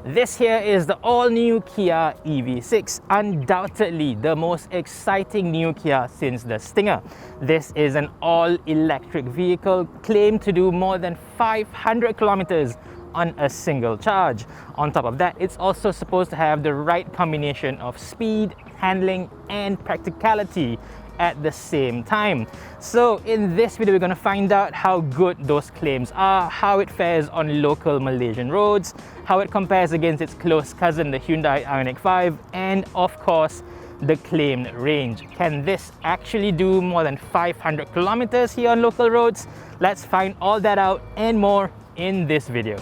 This here is the all-new Kia EV6, undoubtedly the most exciting new Kia since the Stinger. This is an all-electric vehicle claimed to do more than 500 kilometers on a single charge. On top of that, it's also supposed to have the right combination of speed, handling and practicality at the same time. So in this video, we're going to find out how good those claims are, how it fares on local Malaysian roads, how it compares against its close cousin, the Hyundai Ioniq 5, and of course, the claimed range. Can this actually do more than 500 kilometers here on local roads? Let's find all that out and more in this video.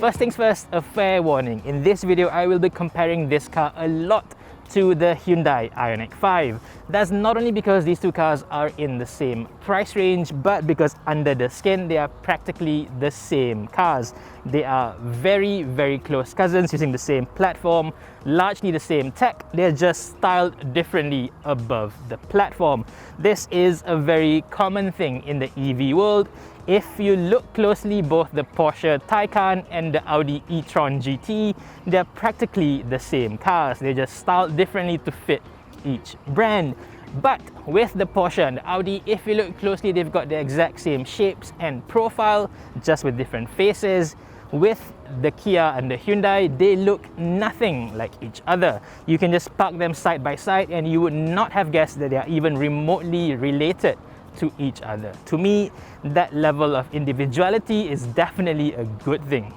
First things first, a fair warning. In this video, I will be comparing this car a lot to the Hyundai Ioniq 5. That's not only because these two cars are in the same price range, but because under the skin, they are practically the same cars. They are very, very close cousins using the same platform, largely the same tech. They're just styled differently above the platform. This is a very common thing in the EV world. If you look closely, both the Porsche Taycan and the Audi e-tron GT, they're practically the same cars. They're just styled differently to fit each brand. But with the Porsche and the Audi, if you look closely, they've got the exact same shapes and profile, just with different faces. With the Kia and the Hyundai, they look nothing like each other. You can just park them side by side and you would not have guessed that they are even remotely related to each other. To me, that level of individuality is definitely a good thing.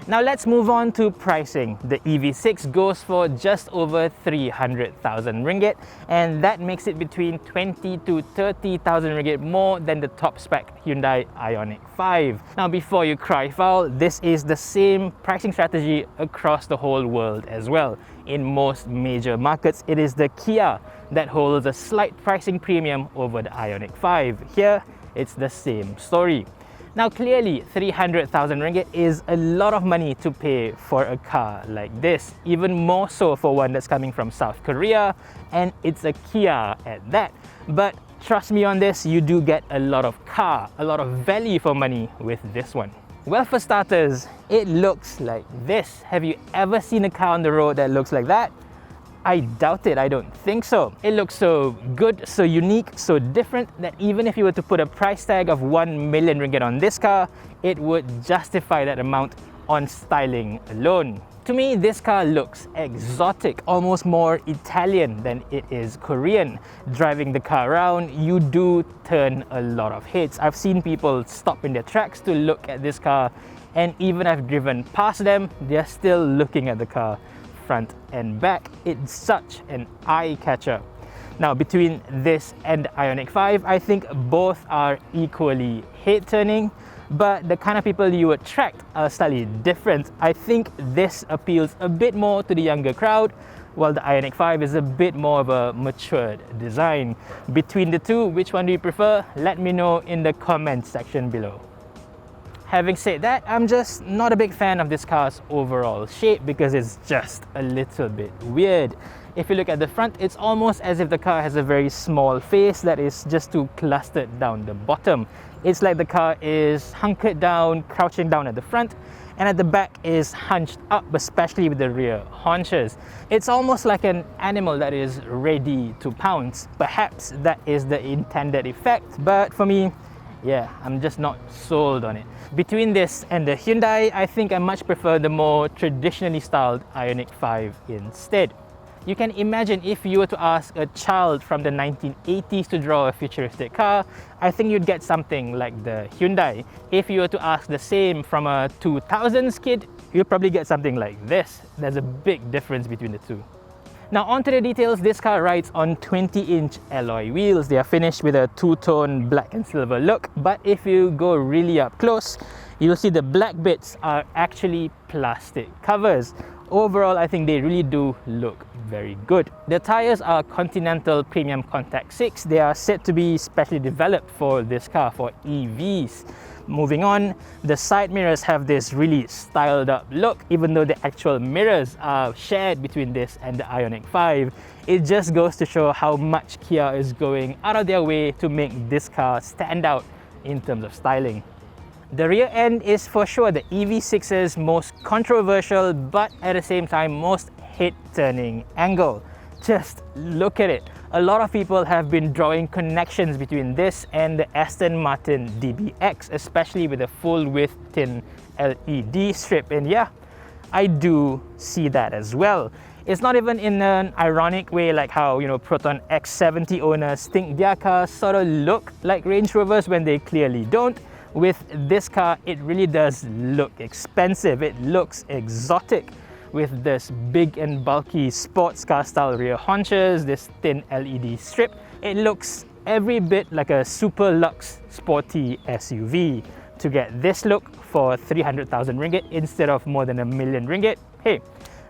Now let's move on to pricing. The EV6 goes for just over 300,000 ringgit, and that makes it between 20 to 30,000 ringgit more than the top spec Hyundai Ioniq 5. Now before you cry foul, this is the same pricing strategy across the whole world as well. In most major markets, it is the Kia that holds a slight pricing premium over the Ioniq 5. Here, it's the same story. Now clearly, 300,000 ringgit is a lot of money to pay for a car like this, even more so for one that's coming from South Korea, and it's a Kia at that. But trust me on this, you do get a lot of value for money with this one. Well, for starters, it looks like this. Have you ever seen a car on the road that looks like that? I doubt it, I don't think so. It looks so good, so unique, so different that even if you were to put a price tag of 1 million ringgit on this car, it would justify that amount on styling alone. To me, this car looks exotic, almost more Italian than it is Korean. Driving the car around, you do turn a lot of heads. I've seen people stop in their tracks to look at this car, and even I've driven past them, they're still looking at the car front and back. It's such an eye-catcher. Now, between this and the Ioniq 5, I think both are equally head-turning, but the kind of people you attract are slightly different. I think this appeals a bit more to the younger crowd, while the Ioniq 5 is a bit more of a matured design. Between the two, which one do you prefer? Let me know in the comment section below. Having said that, I'm just not a big fan of this car's overall shape because it's just a little bit weird. If you look at the front, it's almost as if the car has a very small face that is just too clustered down the bottom. It's like the car is hunkered down, crouching down at the front, and at the back is hunched up, especially with the rear haunches. It's almost like an animal that is ready to pounce. Perhaps that is the intended effect, but for me, yeah, I'm just not sold on it. Between this and the Hyundai, I think I much prefer the more traditionally styled Ioniq 5 instead. You can imagine if you were to ask a child from the 1980s to draw a futuristic car, I think you'd get something like the Hyundai. If you were to ask the same from a 2000s kid, you'll probably get something like this. There's a big difference between the two. Now onto the details, this car rides on 20-inch alloy wheels. They are finished with a two-tone black and silver look, but if you go really up close, you'll see the black bits are actually plastic covers. overall I think they really do look very good. The tires are Continental Premium Contact 6. They are said to be specially developed for this car, for EVs. Moving on, the side mirrors have this really styled up look. Even though the actual mirrors are shared between this and the Ioniq 5, it just goes to show how much Kia is going out of their way to make this car stand out in terms of styling. The rear end is for sure the EV6's most controversial, but at the same time most head-turning angle. Just look at it. A lot of people have been drawing connections between this and the Aston Martin DBX, especially with the full-width thin LED strip. And yeah, I do see that as well. It's not even in an ironic way like how, you know, Proton X70 owners think their cars sort of look like Range Rovers when they clearly don't. With this car, it really does look expensive. It looks exotic with this big and bulky sports car style rear haunches, this thin LED strip. It looks every bit like a super luxe sporty SUV. To get this look for 300,000 ringgit instead of more than $1 million ringgit, hey,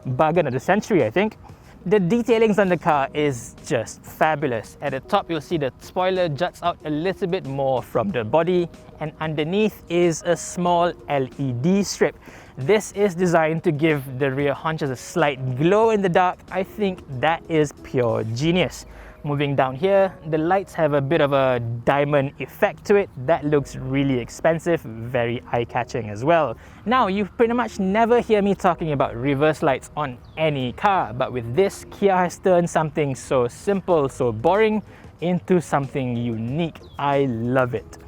bargain of the century, I think. The detailings on the car is just fabulous. At the top, you'll see the spoiler juts out a little bit more from the body, and underneath is a small LED strip. This is designed to give the rear haunches a slight glow in the dark. I think that is pure genius. Moving down here, the lights have a bit of a diamond effect to it. That looks really expensive, very eye-catching as well. Now, you pretty much never hear me talking about reverse lights on any car, but with this, Kia has turned something so simple, so boring, into something unique. I love it.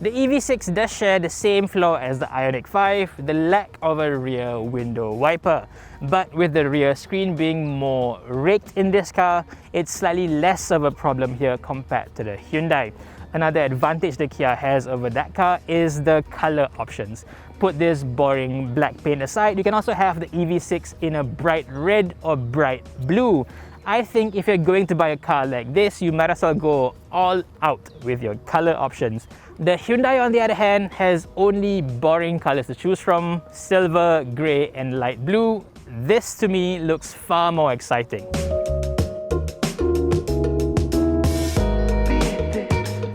The EV6 does share the same flaw as the Ioniq 5, the lack of a rear window wiper. But with the rear screen being more raked in this car, it's slightly less of a problem here compared to the Hyundai. Another advantage the Kia has over that car is the color options. Put this boring black paint aside, you can also have the EV6 in a bright red or bright blue. I think if you're going to buy a car like this, you might as well go all out with your color options. The Hyundai, on the other hand, has only boring colors to choose from: silver, grey and light blue. This to me looks far more exciting.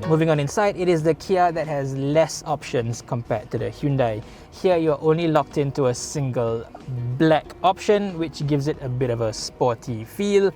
Moving on inside, it is the Kia that has less options compared to the Hyundai. Here you're only locked into a single black option, which gives it a bit of a sporty feel.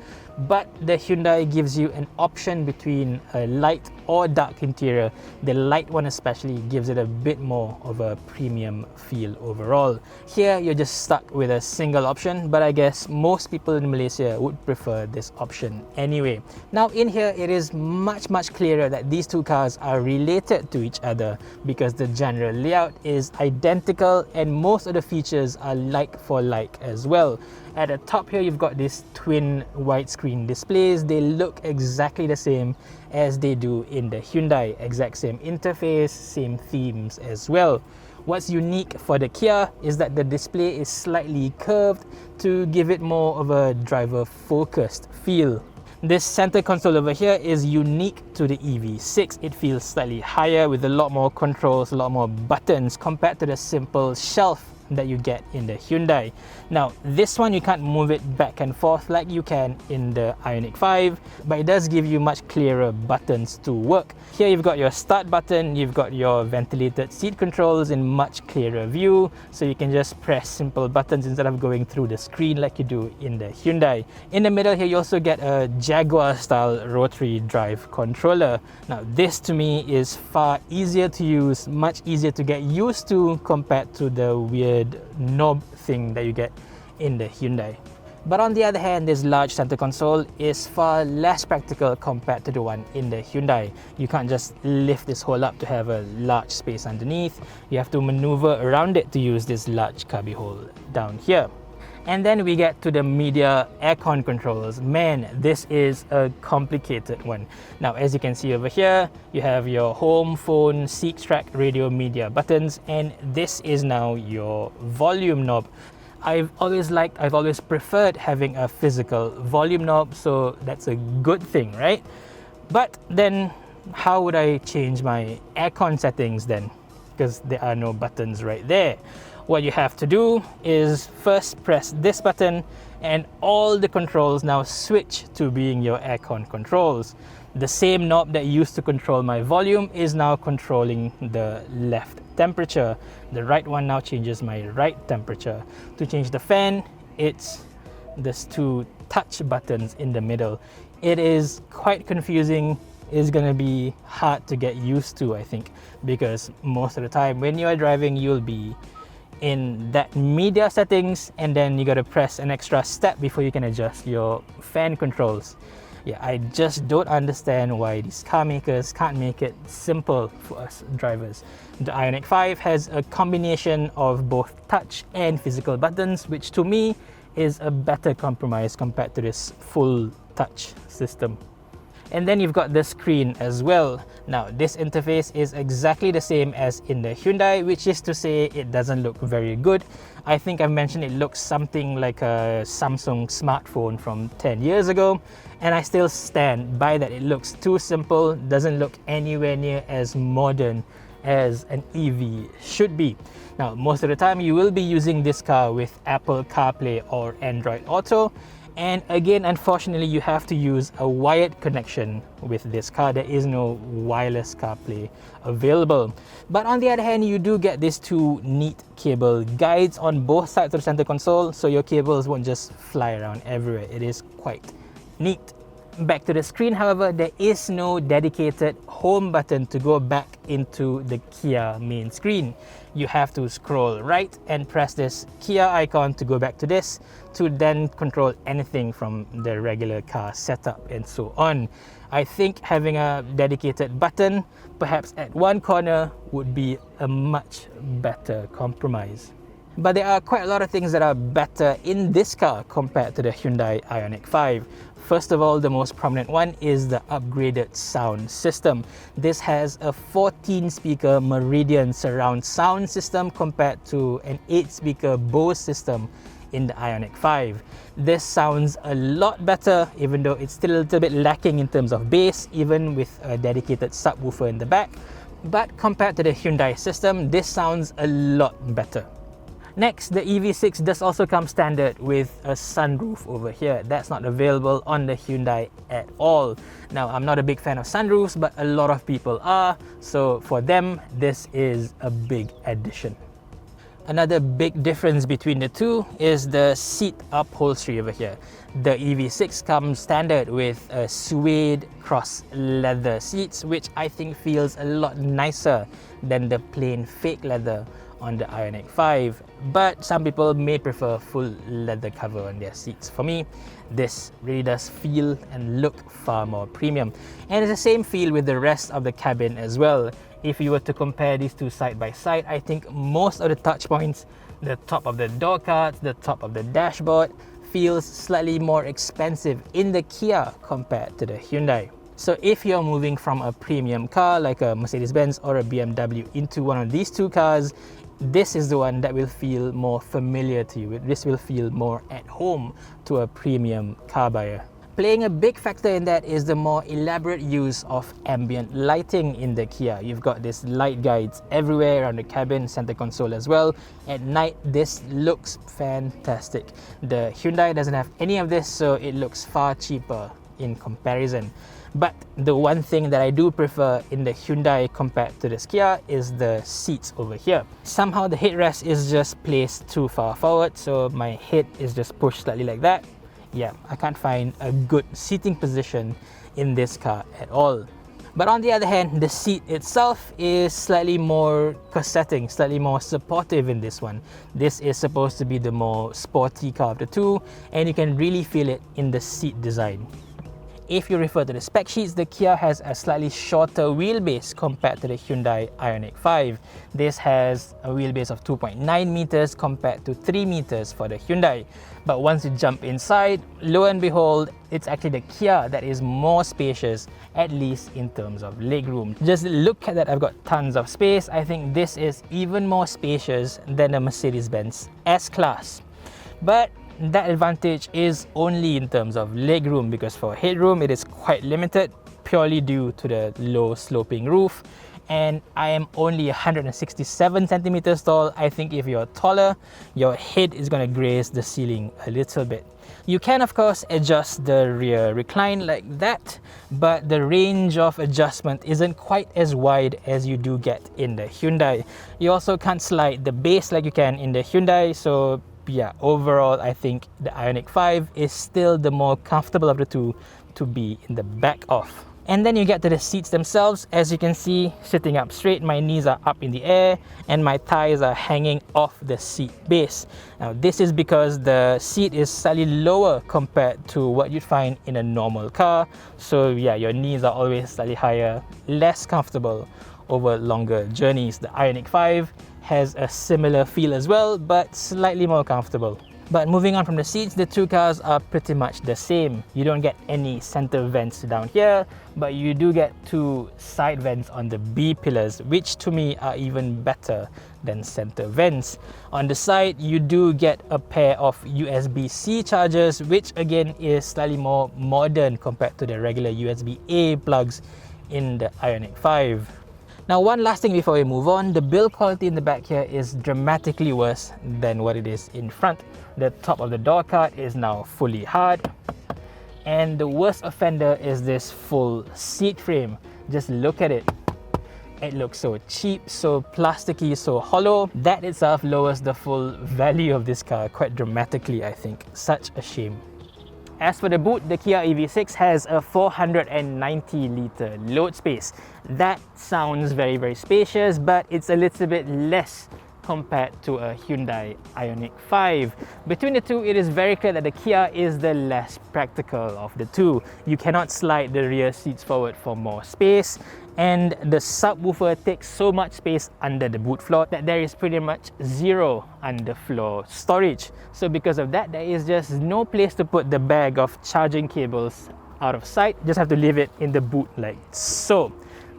But the Hyundai gives you an option between a light or dark interior. The light one especially gives it a bit more of a premium feel overall. Here you're just stuck with a single option, but I guess most people in Malaysia would prefer this option anyway. Now in here, it is much clearer that these two cars are related to each other because the general layout is identical and most of the features are like for like as well. At the top here, you've got these twin widescreen displays. They look exactly the same as they do in the Hyundai. Exact same interface, same themes as well. What's unique for the Kia is that the display is slightly curved to give it more of a driver-focused feel. This center console over here is unique to the EV6. It feels slightly higher with a lot more controls, a lot more buttons compared to the simple shelf that you get in the Hyundai. Now this one, you can't move it back and forth like you can in the Ioniq 5, but it does give you much clearer buttons to work. Here you've got your start button, you've got your ventilated seat controls in much clearer view, so you can just press simple buttons instead of going through the screen like you do in the Hyundai. In the middle here, you also get a Jaguar style rotary drive controller. Now this to me is far easier to use, much easier to get used to compared to the weird knob thing that you get in the Hyundai. But on the other hand, this large center console is far less practical compared to the one in the Hyundai. You can't just lift this hole up to have a large space underneath. You have to maneuver around it to use this large cubby hole down here. And then we get to the media aircon controls. Man, this is a complicated one. Now, as you can see over here, you have your home, phone, seat track, radio, media buttons, and this is now your volume knob. I've always preferred having a physical volume knob, so that's a good thing, right? But then, how would I change my aircon settings then? Because there are no buttons right there. What you have to do is first press this button and all the controls now switch to being your aircon controls. The same knob that used to control my volume is now controlling the left temperature. The right one now changes my right temperature. To change the fan, it's these two touch buttons in the middle. It is quite confusing. It's gonna be hard to get used to, I think, because most of the time when you are driving, you'll be in that media settings and then you gotta press an extra step before you can adjust your fan controls. Yeah, I just don't understand why these car makers can't make it simple for us drivers. The Ioniq 5 has a combination of both touch and physical buttons, which to me is a better compromise compared to this full touch system. And then you've got the screen as well. Now, this interface is exactly the same as in the Hyundai, which is to say it doesn't look very good. I think I've mentioned it looks something like a Samsung smartphone from 10 years ago, and I still stand by that. It looks too simple, doesn't look anywhere near as modern as an EV should be. Now, most of the time you will be using this car with Apple CarPlay or Android Auto, and again, unfortunately, you have to use a wired connection with this car. There is no wireless CarPlay available. But on the other hand, you do get these two neat cable guides on both sides of the center console, so your cables won't just fly around everywhere. It is quite neat. Back to the screen, however, there is no dedicated home button to go back into the Kia main screen. You have to scroll right and press this Kia icon to go back to this, to then control anything from the regular car setup and so on. I think having a dedicated button, perhaps at one corner, would be a much better compromise. But there are quite a lot of things that are better in this car compared to the Hyundai Ioniq 5. First of all, the most prominent one is the upgraded sound system. This has a 14-speaker Meridian surround sound system compared to an 8-speaker Bose system in the Ioniq 5. This sounds a lot better, even though it's still a little bit lacking in terms of bass, even with a dedicated subwoofer in the back. But compared to the Hyundai system, this sounds a lot better. Next, the EV6 does also come standard with a sunroof over here. That's not available on the Hyundai at all. Now, I'm not a big fan of sunroofs, but a lot of people are, so for them, this is a big addition. Another big difference between the two is the seat upholstery over here. The EV6 comes standard with a suede cross leather seats, which I think feels a lot nicer than the plain fake leather on the Ioniq 5, but some people may prefer full leather cover on their seats. For me, this really does feel and look far more premium, and it's the same feel with the rest of the cabin as well. If you were to compare these two side by side, I think most of the touch points, the top of the door cards, the top of the dashboard, feels slightly more expensive in the Kia compared to the Hyundai. So if you're moving from a premium car like a Mercedes-Benz or a BMW into one of these two cars, this is the one that will feel more familiar to you. This will feel more at home to a premium car buyer. Playing a big factor in that is the more elaborate use of ambient lighting in the Kia. You've got these light guides everywhere around the cabin, center console as well. At night, this looks fantastic. The Hyundai doesn't have any of this, so it looks far cheaper in comparison. But the one thing that I do prefer in the Hyundai compared to this Kia is the seats over here. Somehow the headrest is just placed too far forward, so my head is just pushed slightly like that. Yeah, I can't find a good seating position in this car at all. But on the other hand, the seat itself is slightly more corsetting, slightly more supportive in this one. This is supposed to be the more sporty car of the two, and you can really feel it in the seat design. If you refer to the spec sheets, the Kia has a slightly shorter wheelbase compared to the Hyundai Ioniq 5. This has a wheelbase of 2.9 meters compared to 3 meters for the Hyundai. But once you jump inside, lo and behold, it's actually the Kia that is more spacious, at least in terms of legroom. Just look at that, I've got tons of space. I think this is even more spacious than the Mercedes-Benz S-Class. But that advantage is only in terms of legroom, because for headroom it is quite limited, purely due to the low sloping roof, and I am only 167 centimeters tall. I think if you're taller, your head is going to graze the ceiling a little bit. You can of course adjust the rear recline like that, but the range of adjustment isn't quite as wide as you do get in the Hyundai. You also can't slide the base like you can in the Hyundai, so yeah, overall I think the Ioniq 5 is still the more comfortable of the two to be in the back of. And then you get to the seats themselves. As you can see, sitting up straight, my knees are up in the air and my thighs are hanging off the seat base. Now this is because the seat is slightly lower compared to what you'd find in a normal car. So yeah, your knees are always slightly higher, less comfortable over longer journeys. The Ioniq 5 has a similar feel as well, but slightly more comfortable. But moving on from the seats, the two cars are pretty much the same. You don't get any center vents down here, but you do get two side vents on the B pillars, which to me are even better than center vents. On the side, you do get a pair of USB-C chargers, which again is slightly more modern compared to the regular USB-A plugs in the Ioniq 5. Now, one last thing before we move on, the build quality in the back here is dramatically worse than what it is in front. The top of the door card is now fully hard, and the worst offender is this full seat frame. Just look at it. It looks so cheap, so plasticky, so hollow. That itself lowers the full value of this car quite dramatically, I think. Such a shame. As for the boot, the Kia EV6 has a 490-litre load space. That sounds very, very spacious, but it's a little bit less compared to a Hyundai Ioniq 5. Between the two, it is very clear that the Kia is the less practical of the two. You cannot slide the rear seats forward for more space, and the subwoofer takes so much space under the boot floor that there is pretty much zero underfloor storage. So because of that, there is just no place to put the bag of charging cables out of sight. Just have to leave it in the boot like so.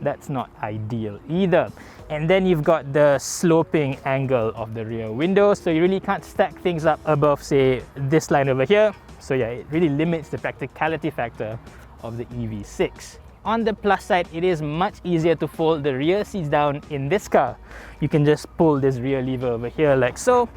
That's not ideal either. And then you've got the sloping angle of the rear window, so you really can't stack things up above, say, this line over here. So yeah, it really limits the practicality factor of the EV6. On the plus side, it is much easier to fold the rear seats down in this car. You can just pull this rear lever over here like so,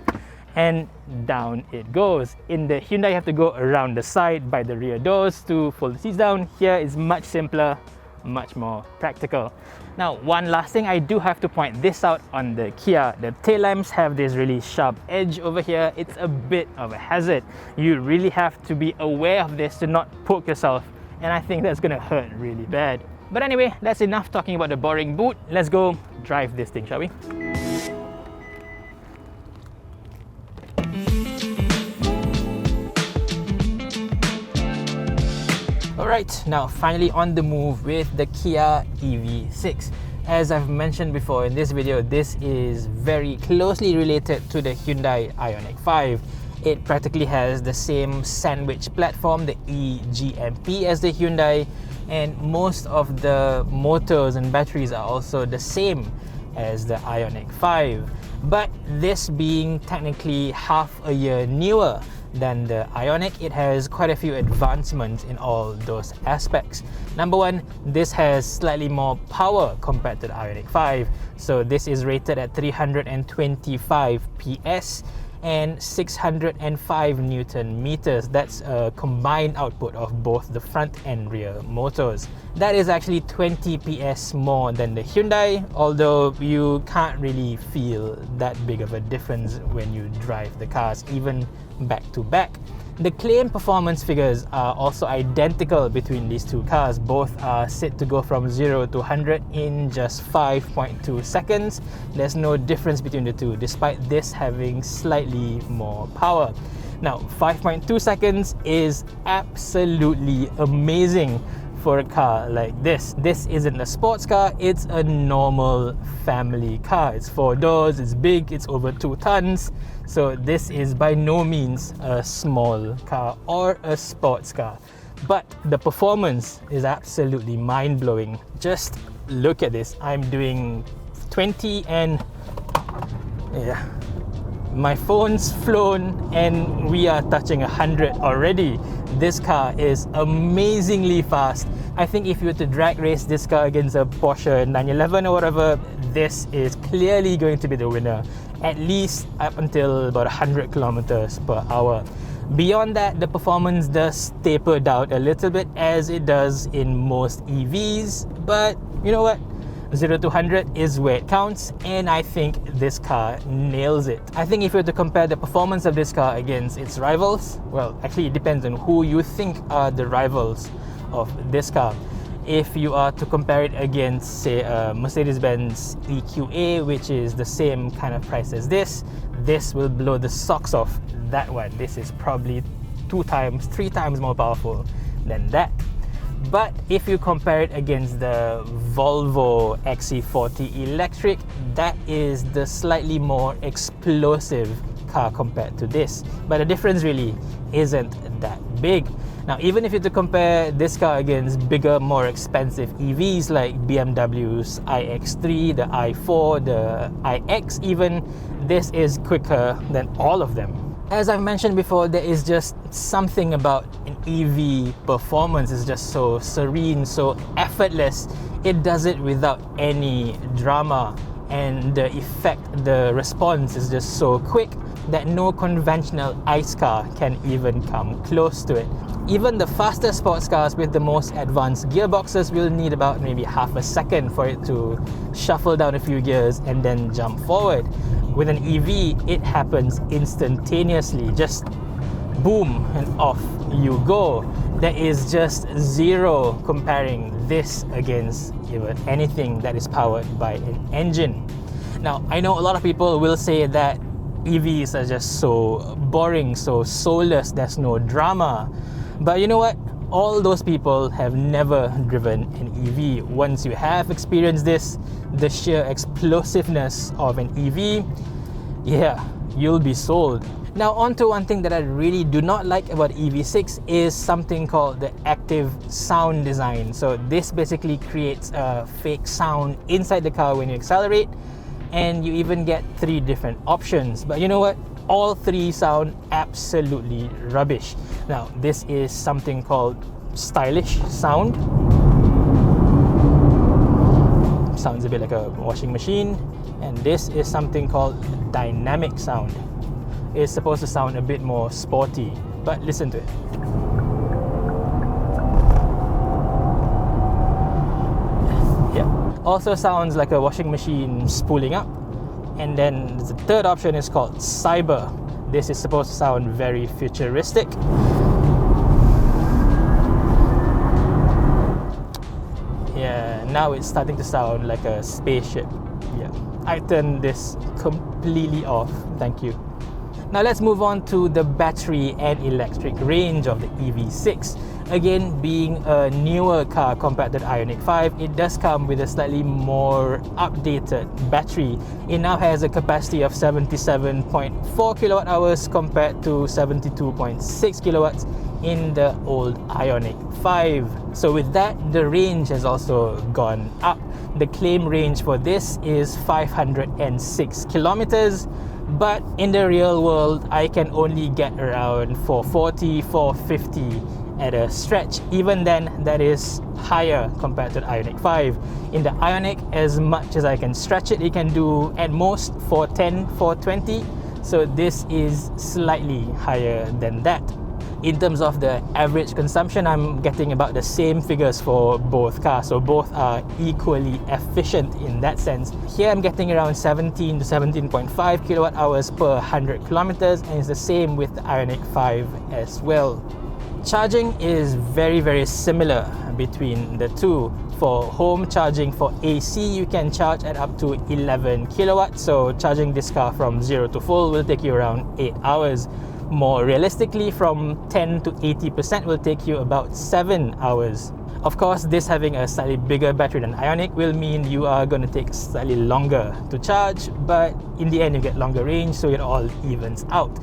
and down it goes. In the Hyundai, you have to go around the side by the rear doors to fold the seats down. Here is much simpler, much more practical. Now, one last thing, I do have to point this out on the Kia. The tail lamps have this really sharp edge over here. It's a bit of a hazard. You really have to be aware of this to not poke yourself, and I think that's gonna hurt really bad. But anyway, that's enough talking about the boring boot. Let's go drive this thing, shall we? Alright, now finally on the move with the Kia EV6. As I've mentioned before in this video, this is very closely related to the Hyundai Ioniq 5. It practically has the same sandwich platform, the eGMP, as the Hyundai, and most of the motors and batteries are also the same as the Ioniq 5. But this being technically half a year newer than the Ioniq, it has quite a few advancements in all those aspects. Number one, this has slightly more power compared to the Ioniq 5. So this is rated at 325 PS and 605 Newton meters. That's a combined output of both the front and rear motors. That is actually 20 PS more than the Hyundai, although you can't really feel that big of a difference when you drive the cars, even back to back. The claim performance figures are also identical between these two cars. Both are set to go from 0 to 100 in just 5.2 seconds. There's no difference between the two, despite this having slightly more power. Now, 5.2 seconds is absolutely amazing for a car like this. This isn't a sports car, it's a normal family car. It's 4 doors, it's big, it's over 2 tons. So this is by no means a small car or a sports car. But the performance is absolutely mind-blowing. Just look at this. I'm doing 20 and yeah, My phone's flown and we are touching 100 already. This car is amazingly fast. I think if you were to drag race this car against a Porsche 911 or whatever, this is clearly going to be the winner, at least up until about 100 kilometers per hour. Beyond that, the performance does taper down a little bit, as it does in most EVs, but you know what? 0 to 100 is where it counts, and I think this car nails it. I think if you were to compare the performance of this car against its rivals, well, actually it depends on who you think are the rivals of this car. If you are to compare it against, say, a Mercedes-Benz EQA, which is the same kind of price as this will blow the socks off that one. This is probably 2 times, 3 times more powerful than that. But if you compare it against the Volvo XC40 electric, that is the slightly more explosive car compared to this. But the difference really isn't that big. Now, even if you were to compare this car against bigger, more expensive EVs like BMW's iX3, the i4, the iX even, this is quicker than all of them. As I've mentioned before, there is just something about an EV performance. It's just so serene, so effortless. It does it without any drama, and the effect, the response is just so quick that no conventional ICE car can even come close to it. Even the faster sports cars with the most advanced gearboxes will need about maybe half a second for it to shuffle down a few gears and then jump forward. With an EV, it happens instantaneously, just boom and off you go. There is just zero comparing this against even anything that is powered by an engine. Now, I know a lot of people will say that EVs are just so boring, so soulless, there's no drama. But you know what? All those people have never driven an EV. Once you have experienced this, the sheer explosiveness of an EV, yeah, you'll be sold. Now, on to one thing that I really do not like about EV6 is something called the active sound design. So this basically creates a fake sound inside the car when you accelerate, and you even get 3 different options. But you know what? All 3 sound absolutely rubbish. Now, this is something called stylish sound. Sounds a bit like a washing machine. And this is something called dynamic sound. It's supposed to sound a bit more sporty, but listen to it. Yeah. Also sounds like a washing machine spooling up. And then the third option is called cyber. This is supposed to sound very futuristic. Yeah, now it's starting to sound like a spaceship. Yeah, I turned this completely off. Thank you. Now let's move on to the battery and electric range of the EV6. Again, being a newer car compared to the Ioniq 5, it does come with a slightly more updated battery. It now has a capacity of 77.4 kilowatt hours compared to 72.6 kilowatts in the old Ioniq 5. So with that, the range has also gone up. The claim range for this is 506 kilometers. But in the real world, I can only get around 440, 450 at a stretch. Even then, that is higher compared to the Ioniq 5. In the Ioniq, as much as I can stretch it, it can do at most 410, 420. So this is slightly higher than that. In terms of the average consumption, I'm getting about the same figures for both cars, so both are equally efficient in that sense. Here I'm getting around 17 to 17.5 kilowatt hours per 100 kilometers, and it's the same with the Ioniq 5 as well. Charging is very similar between the two. For home charging for AC, you can charge at up to 11 kilowatts, so charging this car from 0 to full will take you around 8 hours. More realistically, from 10 to 80% will take you about 7 hours. Of course, this having a slightly bigger battery than Ioniq will mean you are going to take slightly longer to charge, but in the end you get longer range, so it all evens out.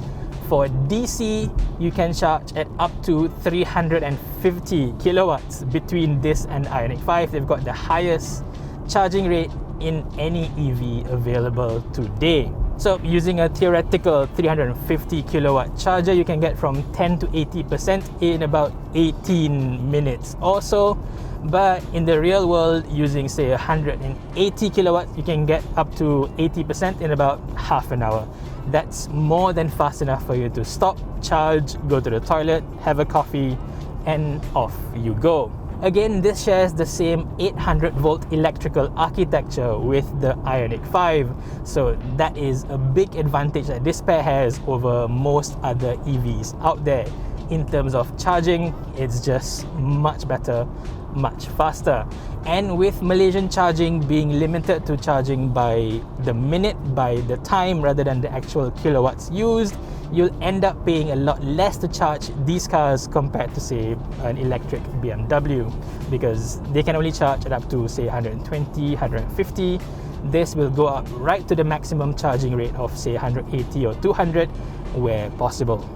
For DC, you can charge at up to 350 kilowatts. Between this and Ioniq 5, they've got the highest charging rate in any EV available today. So using a theoretical 350 kilowatt charger, you can get from 10 to 80% in about 18 minutes or so. But in the real world, using say 180 kilowatts, you can get up to 80% in about half an hour. That's more than fast enough for you to stop, charge, go to the toilet, have a coffee, and off you go. Again, this shares the same 800 volt electrical architecture with the Ioniq 5. So that is a big advantage that this pair has over most other EVs out there. In terms of charging, it's just much better, much faster. And with Malaysian charging being limited to charging by the minute, by the time, rather than the actual kilowatts used, you'll end up paying a lot less to charge these cars compared to say an electric BMW, because they can only charge at up to say 120, 150. This will go up right to the maximum charging rate of say 180 or 200 where possible.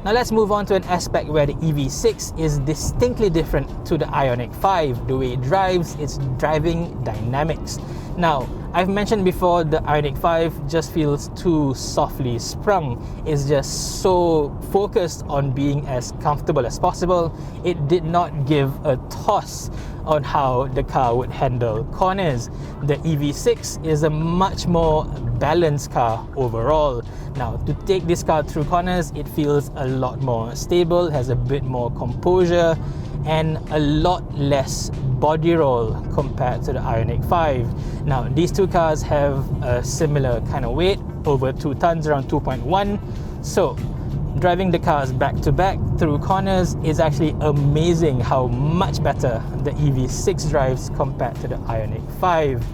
Now let's move on to an aspect where the EV6 is distinctly different to the Ioniq 5, the way it drives, its driving dynamics. Now, I've mentioned before, the Ioniq 5 just feels too softly sprung. It's just so focused on being as comfortable as possible. It did not give a toss on how the car would handle corners. The EV6 is a much more balanced car overall. Now, to take this car through corners, it feels a lot more stable, has a bit more composure, and a lot less body roll compared to the Ioniq 5. Now, these two cars have a similar kind of weight, over 2 tons, around 2.1. So, driving the cars back to back through corners is actually amazing how much better the EV6 drives compared to the Ioniq 5.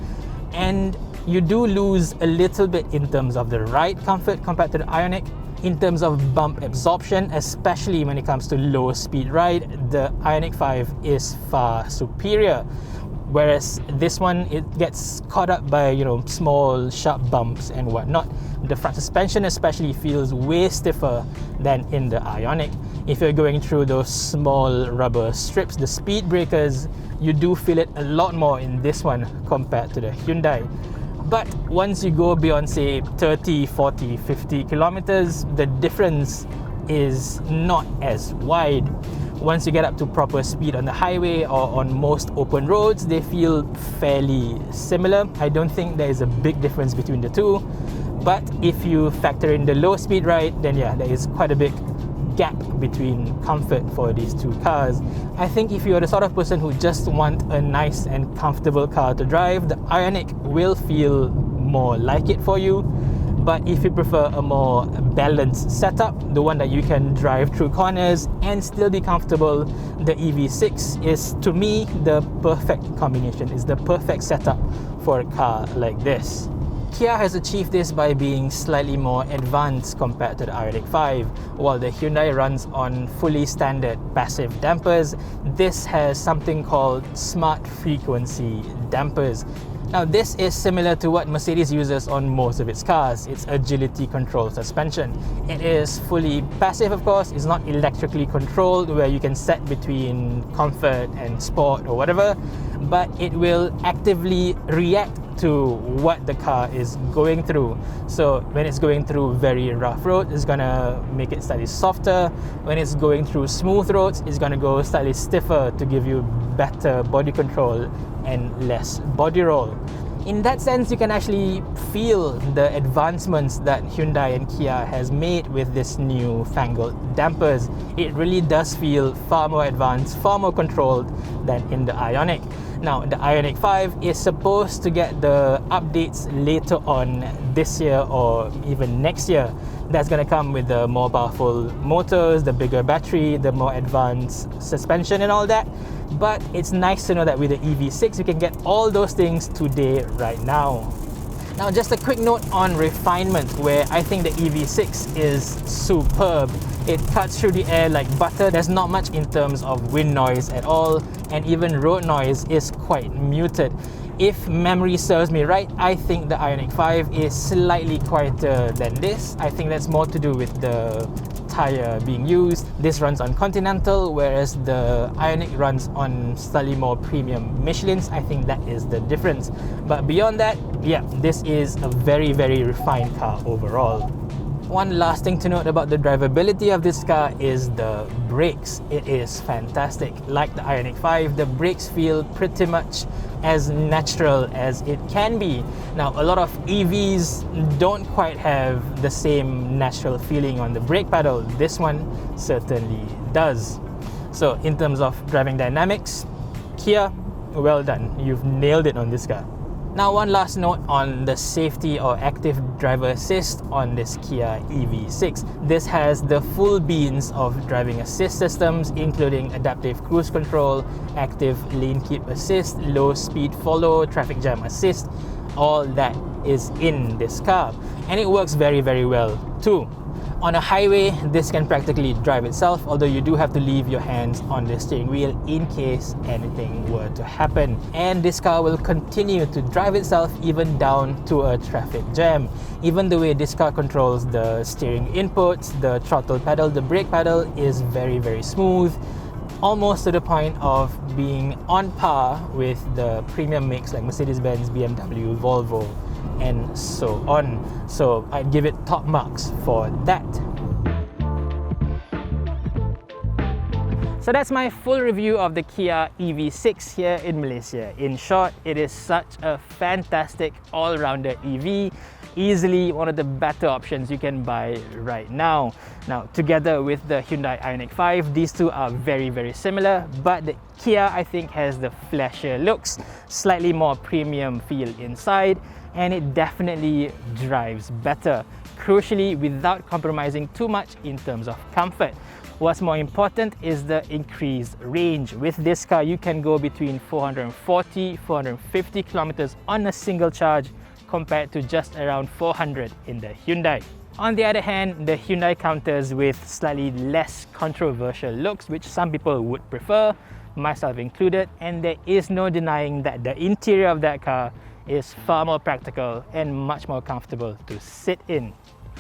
And you do lose a little bit in terms of the ride comfort compared to the Ioniq. In terms of bump absorption, especially when it comes to low speed ride, the Ioniq 5 is far superior. Whereas this one, it gets caught up by, small sharp bumps and whatnot. The front suspension especially feels way stiffer than in the Ioniq. If you're going through those small rubber strips, the speed breakers, you do feel it a lot more in this one compared to the Hyundai. But once you go beyond say 30, 40, 50 kilometers, the difference is not as wide. Once you get up to proper speed on the highway or on most open roads, they feel fairly similar. I don't think there is a big difference between the two. But if you factor in the low speed ride, then yeah, there is quite a big gap between comfort for these two cars. I think if you're the sort of person who just want a nice and comfortable car to drive, the Ioniq will feel more like it for you. But if you prefer a more balanced setup, the one that you can drive through corners and still be comfortable, the EV6 is, to me, the perfect combination, is the perfect setup for a car like this. Kia has achieved this by being slightly more advanced compared to the Ioniq 5. While the Hyundai runs on fully standard passive dampers, this has something called smart frequency dampers. Now, this is similar to what Mercedes uses on most of its cars. It's agility control suspension. It is fully passive, of course. It's not electrically controlled where you can set between comfort and sport or whatever, but it will actively react to what the car is going through. So when it's going through very rough roads, it's gonna make it slightly softer. When it's going through smooth roads, it's gonna go slightly stiffer to give you better body control and less body roll. In that sense, you can actually feel the advancements that Hyundai and Kia has made with this new fangled dampers. It really does feel far more advanced, far more controlled than in the Ioniq. Now, the Ioniq 5 is supposed to get the updates later on this year or even next year. That's going to come with the more powerful motors, the bigger battery, the more advanced suspension and all that. But it's nice to know that with the EV6, you can get all those things today, right now. Now, just a quick note on refinement, where I think the EV6 is superb. It cuts through the air like butter. There's not much in terms of wind noise at all, and even road noise is quite muted. If memory serves me right, I think the Ioniq 5 is slightly quieter than this. I think that's more to do with the tire being used. This runs on Continental, whereas the Ioniq runs on slightly more premium Michelins. I think that is the difference. But beyond that, yeah, this is a very, very refined car overall. One last thing to note about the drivability of this car is the brakes. It is fantastic. Like the Ioniq 5, the brakes feel pretty much as natural as it can be. Now, a lot of EVs don't quite have the same natural feeling on the brake pedal. This one certainly does. So in terms of driving dynamics, Kia, well done. You've nailed it on this car. Now, one last note on the safety or active driver assist on this Kia EV6. This has the full beans of driving assist systems, including adaptive cruise control, active lane keep assist, low speed follow, traffic jam assist. All that is in this car, and it works very, very well too. On a highway, this can practically drive itself, although you do have to leave your hands on the steering wheel in case anything were to happen. And this car will continue to drive itself even down to a traffic jam. Even the way this car controls the steering inputs, the throttle pedal, the brake pedal is very, very smooth, almost to the point of being on par with the premium mix like Mercedes-Benz, BMW, Volvo, and so on. So I'd give it top marks for that. So that's my full review of the Kia EV6 here in Malaysia. In short, it is such a fantastic all-rounder EV. Easily one of the better options you can buy right now. Now, together with the Hyundai Ioniq 5, these two are very, very similar, but the Kia, I think, has the flashier looks, slightly more premium feel inside, and it definitely drives better. Crucially, without compromising too much in terms of comfort. What's more important is the increased range. With this car, you can go between 440-450 kilometers on a single charge, compared to just around 400 in the Hyundai. On the other hand, the Hyundai counters with slightly less controversial looks, which some people would prefer, myself included, and there is no denying that the interior of that car is far more practical and much more comfortable to sit in.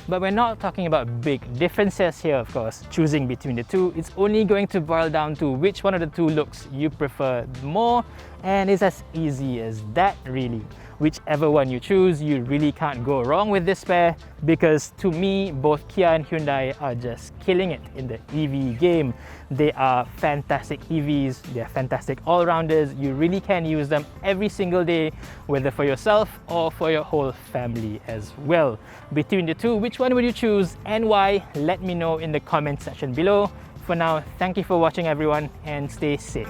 But we're not talking about big differences here, of course. Choosing between the two, it's only going to boil down to which one of the two looks you prefer more, and it's as easy as that, really. Whichever one you choose, you really can't go wrong with this pair, because to me, both Kia and Hyundai are just killing it in the EV game. They are fantastic EVs, they're fantastic all-rounders. You really can use them every single day, whether for yourself or for your whole family as well. Between the two, which one would you choose and why? Let me know in the comment section below. For now, thank you for watching everyone, and stay safe.